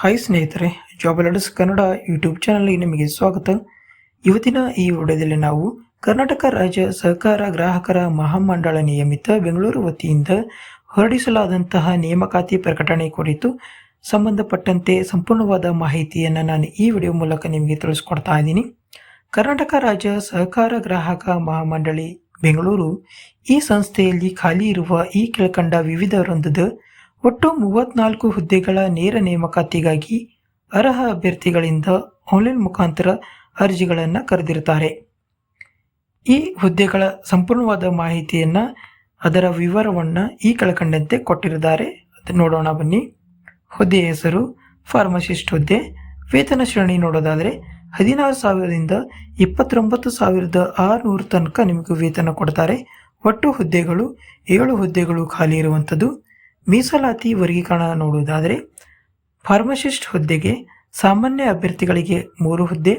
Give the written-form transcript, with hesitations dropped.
Hi ಸ್ನೇಹಿತರೆ, job alerts Kannada YouTube ಚಾನಲ್ಗೆ ನಿಮಗೆ ಸ್ವಾಗತ. ಇವತ್ತಿನ ಈ ವಿಡಿಯೋದಲ್ಲಿ ನಾವು ಕರ್ನಾಟಕ ರಾಜ್ಯ ಸಹಕಾರ ಗ್ರಾಹಕರ ಮಹಾಮಂಡಳ ನಿಯಮಿತ ಬೆಂಗಳೂರು ವತಿಯಿಂದ ಹೊರಡಿಸಲಾದಂತಹ ನೇಮಕಾತಿ ಪ್ರಕಟಣೆ ಕುರಿತು ಸಂಬಂಧಪಟ್ಟಂತೆ ಸಂಪೂರ್ಣವಾದ ಮಾಹಿತಿಯನ್ನು ನಾನು ಈ ವಿಡಿಯೋ ಮೂಲಕ ನಿಮಗೆ ತಿಳಿಸ್ಕೊಡ್ತಾ ಇದ್ದೀನಿ. ಕರ್ನಾಟಕ ರಾಜ್ಯ ಸಹಕಾರ ಗ್ರಾಹಕ ಮಹಾಮಂಡಳಿ ಬೆಂಗಳೂರು ಈ ಸಂಸ್ಥೆಯಲ್ಲಿ ಖಾಲಿ ಇರುವ ಈ ಕೆಳಕಂಡ ವಿವಿಧ ವೃಂದದ ಒಟ್ಟು 34 ಹುದ್ದೆಗಳ ನೇರ ನೇಮಕಾತಿಗಾಗಿ ಅರ್ಹ ಅಭ್ಯರ್ಥಿಗಳಿಂದ ಆನ್ಲೈನ್ ಮುಖಾಂತರ ಅರ್ಜಿಗಳನ್ನು ಕರೆದಿರುತ್ತಾರೆ. ಈ ಹುದ್ದೆಗಳ ಸಂಪೂರ್ಣವಾದ ಮಾಹಿತಿಯನ್ನು ಅದರ ವಿವರವನ್ನು ಈ ಕೆಳಕಂಡಂತೆ ಕೊಟ್ಟಿದ್ದಾರೆ. ಅದು ನೋಡೋಣ ಬನ್ನಿ. ಹುದ್ದೆಯ ಹೆಸರು ಫಾರ್ಮಸಿಸ್ಟ್ ಹುದ್ದೆ. ವೇತನ ಶ್ರೇಣಿ ನೋಡೋದಾದರೆ 16,000ದಿಂದ 29,600 ತನಕ ನಿಮಗೆ ವೇತನ ಕೊಡ್ತಾರೆ. ಒಟ್ಟು ಹುದ್ದೆಗಳು 7 ಹುದ್ದೆಗಳು ಖಾಲಿ ಇರುವಂಥದ್ದು. ಮೀಸಲಾತಿ ವರ್ಗೀಕರಣ ನೋಡುವುದಾದರೆ ಫಾರ್ಮಸಿಸ್ಟ್ ಹುದ್ದೆಗೆ ಸಾಮಾನ್ಯ ಅಭ್ಯರ್ಥಿಗಳಿಗೆ 3 ಹುದ್ದೆ,